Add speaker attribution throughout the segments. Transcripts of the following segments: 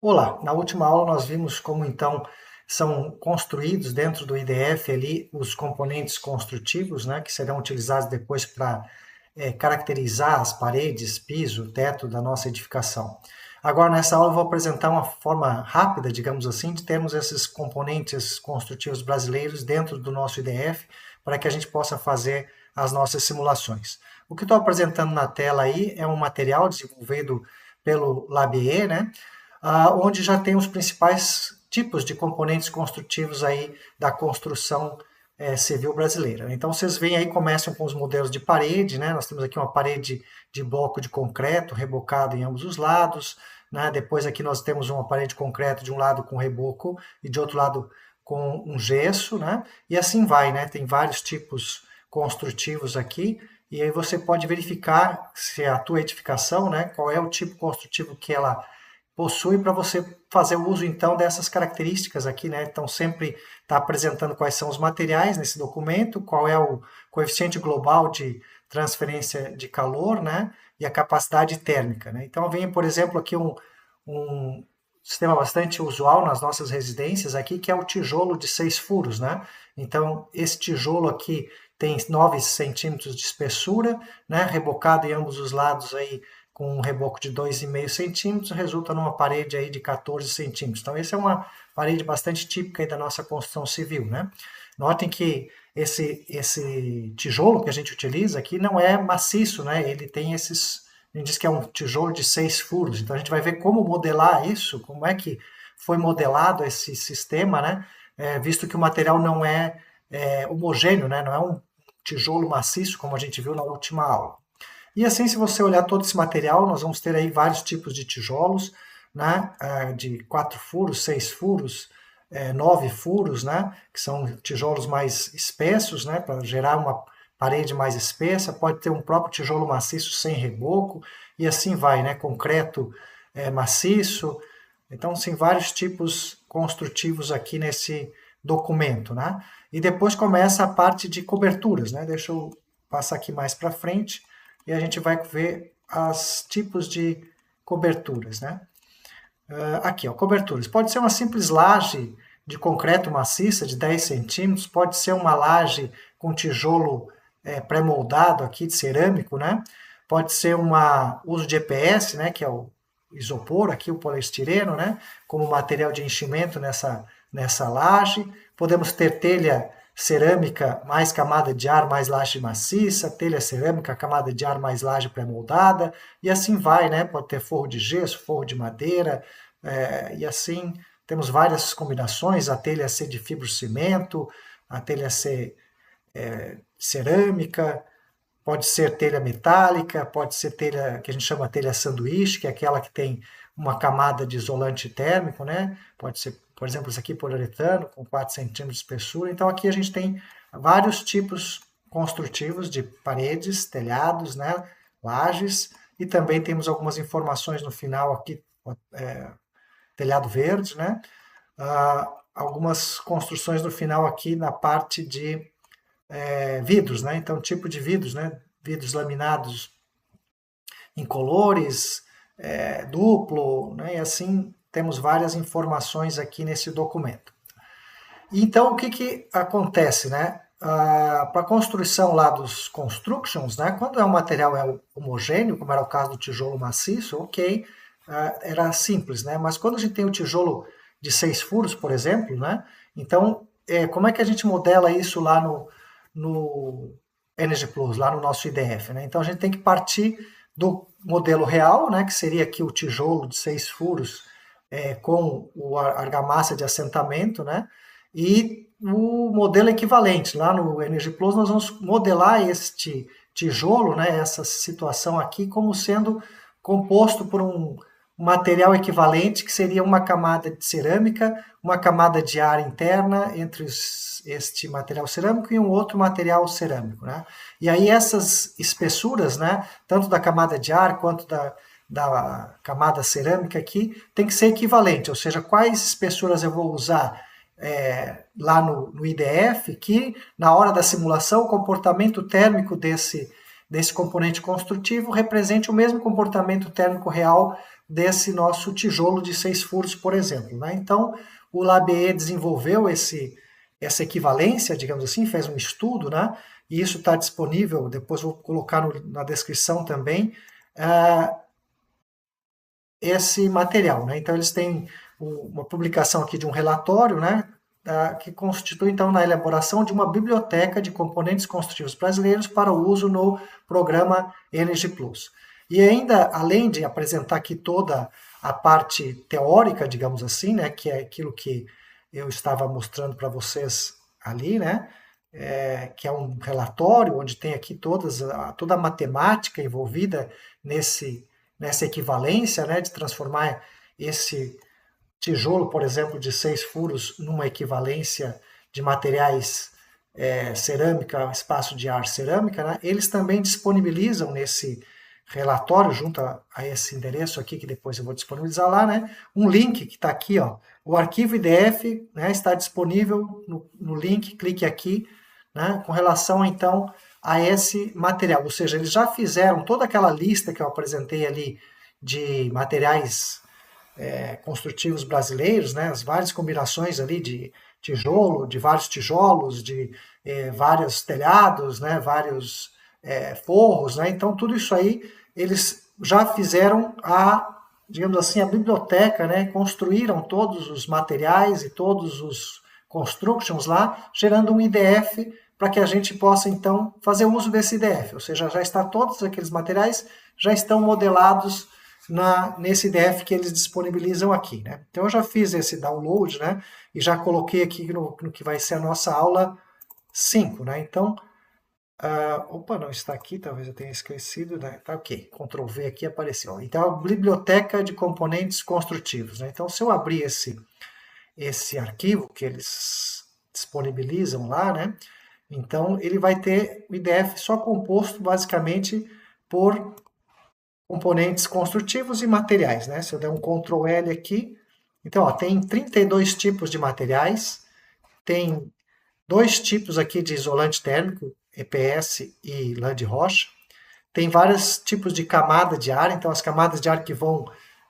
Speaker 1: Olá, na última aula nós vimos como então são construídos dentro do IDF ali os componentes construtivos, né, que serão utilizados depois para caracterizar as paredes, piso, teto da nossa edificação. Agora nessa aula eu vou apresentar uma forma rápida, digamos assim, de termos esses componentes construtivos brasileiros dentro do nosso IDF para que a gente possa fazer as nossas simulações. O que estou apresentando na tela aí é um material desenvolvido pelo Labier, né? Onde já tem os principais tipos de componentes construtivos aí da construção civil brasileira. Então vocês veem aí, começam com os modelos de parede, né? Nós temos aqui uma parede de bloco de concreto rebocado em ambos os lados, né? Depois aqui nós temos uma parede de concreto de um lado com reboco e de outro lado com um gesso, né? E assim vai, né? Tem vários tipos construtivos aqui, e aí você pode verificar se a tua edificação, né, qual é o tipo construtivo que ela possui para você fazer o uso então dessas características aqui, né? Então sempre está apresentando quais são os materiais nesse documento, qual é o coeficiente global de transferência de calor, né? E a capacidade térmica, né? Então vem, por exemplo, aqui um sistema bastante usual nas nossas residências aqui, que é o tijolo de 6 furos, né? Então esse tijolo aqui tem 9 centímetros de espessura, né? Rebocado em ambos os lados aí com um reboco de 2,5 centímetros, resulta numa parede aí de 14 centímetros. Então, essa é uma parede bastante típica aí da nossa construção civil, né? Notem que esse tijolo que a gente utiliza aqui não é maciço, né? Ele tem esses, a gente diz que é um tijolo de 6 furos. Então, a gente vai ver como modelar isso, como é que foi modelado esse sistema, né? Visto que o material não é homogêneo, né? Não é um tijolo maciço, como a gente viu na última aula. E assim, se você olhar todo esse material, nós vamos ter aí vários tipos de tijolos, né? De 4 furos, 6 furos, 9 furos, né? Que são tijolos mais espessos, né? Para gerar uma parede mais espessa. Pode ter um próprio tijolo maciço sem reboco, e assim vai, né? Concreto maciço. Então, sim, vários tipos construtivos aqui nesse documento, né? E depois começa a parte de coberturas, né? Deixa eu passar aqui mais para frente e a gente vai ver os tipos de coberturas, né? Aqui, ó, coberturas. Pode ser uma simples laje de concreto maciça de 10 centímetros, pode ser uma laje com tijolo pré-moldado aqui de cerâmico, né? Pode ser uso de EPS, né, que é o isopor, aqui o poliestireno, né, como material de enchimento nessa laje. Podemos ter telha cerâmica mais camada de ar mais laje maciça, telha cerâmica camada de ar mais laje pré-moldada, e assim vai, né? Pode ter forro de gesso, forro de madeira, e assim temos várias combinações, a telha ser de fibrocimento, a telha ser cerâmica, pode ser telha metálica, pode ser telha que a gente chama telha sanduíche, que é aquela que tem uma camada de isolante térmico, né? Pode ser, por exemplo, isso aqui poliuretano com 4 centímetros de espessura. Então aqui a gente tem vários tipos construtivos de paredes, telhados, né? Lajes, e também temos algumas informações no final aqui, telhado verde, né? Algumas construções no final aqui na parte de vidros, né? Então, tipo de vidros, né? Vidros laminados incolores, duplo, né? E assim temos várias informações aqui nesse documento. Então, o que, que acontece, né? Para a construção lá dos constructions, né? Quando o material é homogêneo, como era o caso do tijolo maciço, ok, era simples, né? Mas quando a gente tem o tijolo de 6 furos, por exemplo, né? Então, como é que a gente modela isso lá no Energy Plus, lá no nosso IDF, né? Então a gente tem que partir do modelo real, né? Que seria aqui o tijolo de 6 furos com a argamassa de assentamento, né? E o modelo equivalente, lá no Energy Plus, nós vamos modelar este tijolo, né, essa situação aqui, como sendo composto por um material equivalente, que seria uma camada de cerâmica, uma camada de ar interna entre este material cerâmico e um outro material cerâmico, né? E aí essas espessuras, né, tanto da camada de ar quanto da camada cerâmica aqui, tem que ser equivalente, ou seja, quais espessuras eu vou usar lá no IDF, que na hora da simulação o comportamento térmico desse componente construtivo represente o mesmo comportamento térmico real desse nosso tijolo de 6 furos, por exemplo, né? Então, o Labier desenvolveu essa equivalência, digamos assim, fez um estudo, né? E isso está disponível, depois vou colocar na descrição também, esse material, né? Então, eles têm uma publicação aqui de um relatório, né? Que constitui, então, na elaboração de uma biblioteca de componentes construtivos brasileiros para o uso no programa Energy Plus. E ainda, além de apresentar aqui toda a parte teórica, digamos assim, né? Que é aquilo que eu estava mostrando para vocês ali, né? Que é um relatório onde tem aqui toda a matemática envolvida nessa equivalência, né, de transformar esse tijolo, por exemplo, de 6 furos numa equivalência de materiais cerâmica, espaço de ar cerâmica, né, eles também disponibilizam nesse relatório, junto a esse endereço aqui, que depois eu vou disponibilizar lá, né, um link que está aqui, ó, o arquivo IDF, né, está disponível no link, clique aqui, né, com relação, então, a esse material. Ou seja, eles já fizeram toda aquela lista que eu apresentei ali de materiais construtivos brasileiros, né, as várias combinações ali de tijolo, de vários tijolos, de vários telhados, né, vários forros, né, então tudo isso aí eles já fizeram digamos assim, a biblioteca, né, construíram todos os materiais e todos os constructions lá, gerando um IDF para que a gente possa, então, fazer uso desse IDF, ou seja, já está todos aqueles materiais já estão modelados nesse IDF que eles disponibilizam aqui, né? Então eu já fiz esse download, né? E já coloquei aqui no que vai ser a nossa aula 5, né? Então, opa, não está aqui, talvez eu tenha esquecido, né? Tá ok, Ctrl V aqui apareceu. Então, a biblioteca de componentes construtivos, né? Então, se eu abrir esse arquivo que eles disponibilizam lá, né? Então, ele vai ter o IDF só composto, basicamente, por componentes construtivos e materiais, né? Se eu der um Ctrl L aqui, então, ó, tem 32 tipos de materiais, tem 2 tipos aqui de isolante térmico, EPS e lã de rocha, tem vários tipos de camada de ar, então as camadas de ar que vão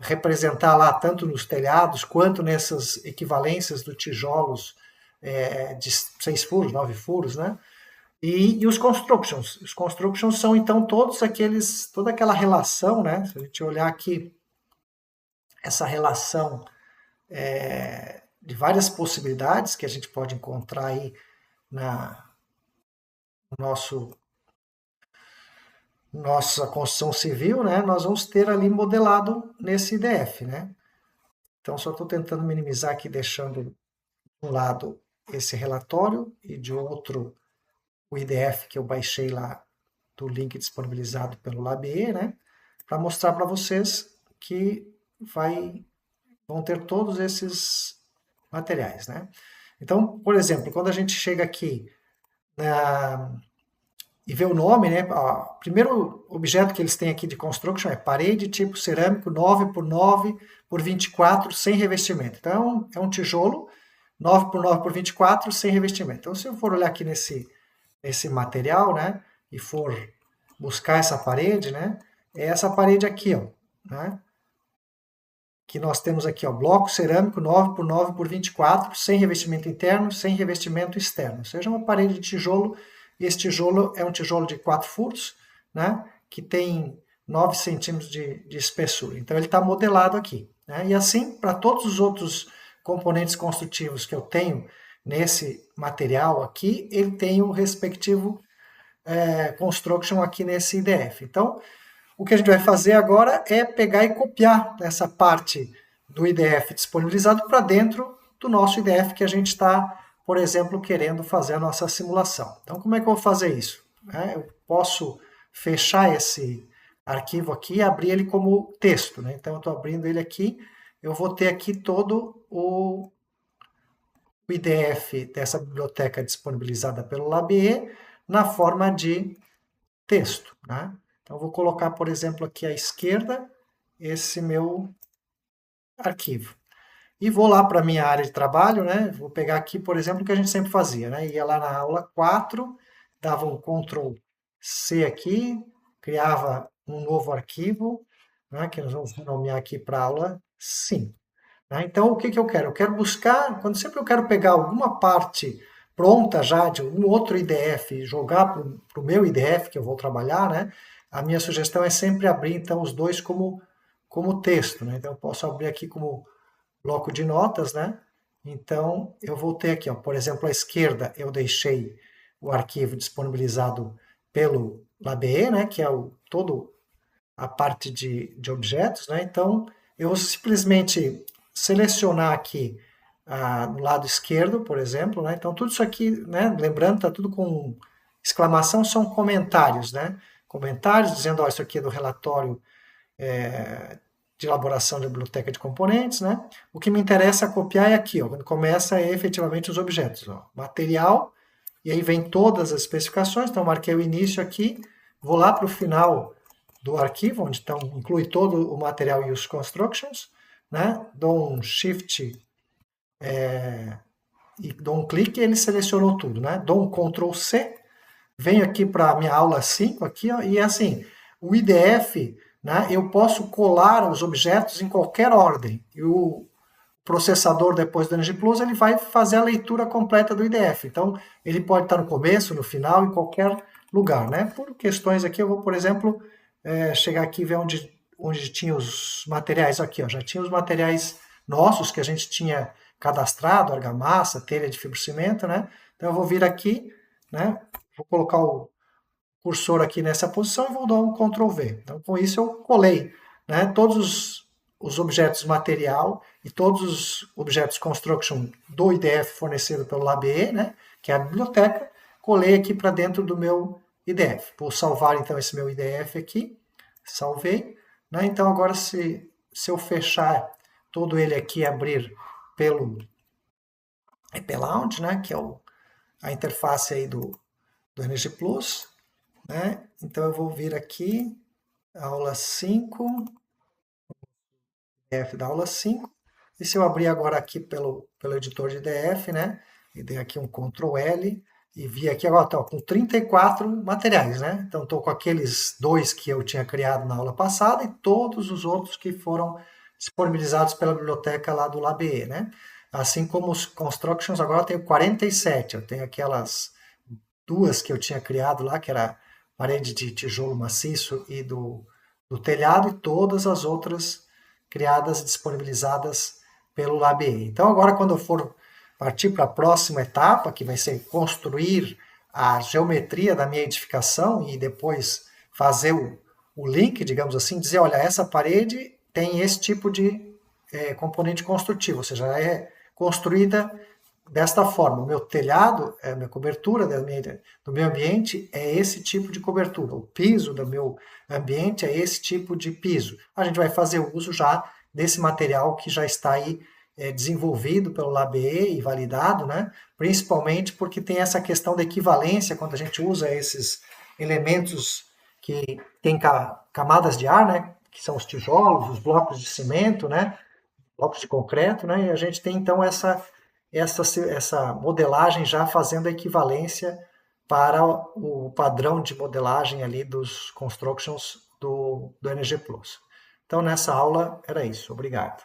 Speaker 1: representar lá tanto nos telhados quanto nessas equivalências do tijolos de 6 furos, 9 furos, né? E os constructions. Os constructions são então toda aquela relação, né? Se a gente olhar aqui essa relação de várias possibilidades que a gente pode encontrar aí no nossa construção civil, né? Nós vamos ter ali modelado nesse IDF, né? Então só estou tentando minimizar aqui, deixando de um lado esse relatório e de outro o IDF que eu baixei lá do link disponibilizado pelo Labier, né? Para mostrar para vocês que vão ter todos esses materiais, né? Então, por exemplo, quando a gente chega aqui e vê o nome, né? O primeiro objeto que eles têm aqui de construction é parede tipo cerâmico 9 por 9 por 24 sem revestimento. Então, é um tijolo 9 por 9 por 24 sem revestimento. Então, se eu for olhar aqui nesse material, né? E for buscar essa parede, né? É essa parede aqui, ó, né? Que nós temos aqui, ó, bloco cerâmico 9 por 9 por 24, sem revestimento interno, sem revestimento externo. Ou seja, uma parede de tijolo. Esse tijolo é um tijolo de 4 furos, né? Que tem 9 centímetros de espessura. Então, ele está modelado aqui, né? E assim, para todos os outros componentes construtivos que eu tenho nesse material aqui, ele tem o respectivo construction aqui nesse IDF. Então, o que a gente vai fazer agora é pegar e copiar essa parte do IDF disponibilizado para dentro do nosso IDF que a gente está, por exemplo, querendo fazer a nossa simulação. Então, como é que eu vou fazer isso? Eu posso fechar esse arquivo aqui e abrir ele como texto, né? Então, eu estou abrindo ele aqui, eu vou ter aqui todo o IDF dessa biblioteca disponibilizada pelo Labier na forma de texto, né? Então, vou colocar, por exemplo, aqui à esquerda, esse meu arquivo. E vou lá para a minha área de trabalho, né? Vou pegar aqui, por exemplo, o que a gente sempre fazia, né? Ia lá na aula 4, dava um Ctrl C aqui, criava um novo arquivo, né, que nós vamos nomear aqui para aula 5. Né? Então, o que que eu quero? Eu quero buscar, quando sempre eu quero pegar alguma parte pronta já de um outro IDF e jogar para o meu IDF que eu vou trabalhar, né? A minha sugestão é sempre abrir, então, os dois como texto, né? Então, eu posso abrir aqui como bloco de notas, né? Então, eu vou ter aqui, ó, por exemplo, à esquerda eu deixei o arquivo disponibilizado pelo LabE, né? Que é todo a parte de objetos, né? Então, eu vou simplesmente selecionar aqui no lado esquerdo, por exemplo, né? Então, tudo isso aqui, né? Lembrando, está tudo com exclamação, são comentários, né? Comentários dizendo, ó, isso aqui é do relatório de elaboração da biblioteca de componentes, né? O que me interessa copiar é aqui, ó, quando começa é efetivamente os objetos, ó, material, e aí vem todas as especificações, então marquei o início aqui, vou lá para o final do arquivo, onde então inclui todo o material e os constructions, né? Dou um shift e dou um clique e ele selecionou tudo, né? Dou um Ctrl C, venho aqui para a minha aula 5 aqui, ó, e assim, o IDF, né, eu posso colar os objetos em qualquer ordem. E o processador, depois do Energy Plus, ele vai fazer a leitura completa do IDF. Então, ele pode estar no começo, no final, em qualquer lugar. Né? Por questões aqui, eu vou, por exemplo, chegar aqui e ver onde tinha os materiais. Aqui, ó, já tinha os materiais nossos que a gente tinha cadastrado, argamassa, telha de fibrocimento, né? Então, eu vou vir aqui, né? Vou colocar o cursor aqui nessa posição e vou dar um Ctrl V. Então, com isso, eu colei, né, todos os objetos material e todos os objetos construction do IDF fornecido pelo LabE, né, que é a biblioteca, colei aqui para dentro do meu IDF. Vou salvar, então, esse meu IDF aqui. Salvei. Né? Então, agora, se eu fechar todo ele aqui e abrir pelo EP-Lounge, né, que é a interface aí do Energy Plus, né? Então, eu vou vir aqui, aula 5, IDF da aula 5, e se eu abrir agora aqui pelo editor de IDF, né? E dei aqui um Ctrl L, e vi aqui agora, estou com 34 materiais, né? Então, estou com aqueles dois que eu tinha criado na aula passada e todos os outros que foram disponibilizados pela biblioteca lá do LabE, né? Assim como os constructions, agora eu tenho 47. Eu tenho aquelas duas que eu tinha criado lá, que era parede de tijolo maciço e do telhado, e todas as outras criadas e disponibilizadas pelo LabE. Então, agora, quando eu for partir para a próxima etapa, que vai ser construir a geometria da minha edificação e depois fazer o link, digamos assim, dizer, olha, essa parede tem esse tipo de componente construtivo, ou seja, é construída desta forma. O meu telhado, a minha cobertura do meu ambiente é esse tipo de cobertura. O piso do meu ambiente é esse tipo de piso. A gente vai fazer uso já desse material que já está aí desenvolvido pelo LabE e validado, né? Principalmente porque tem essa questão da equivalência quando a gente usa esses elementos que têm camadas de ar, né? Que são os tijolos, os blocos de cimento, né? Blocos de concreto, né? E a gente tem então essa modelagem já fazendo a equivalência para o padrão de modelagem ali dos constructions do Energy Plus. Então, nessa aula era isso. Obrigado.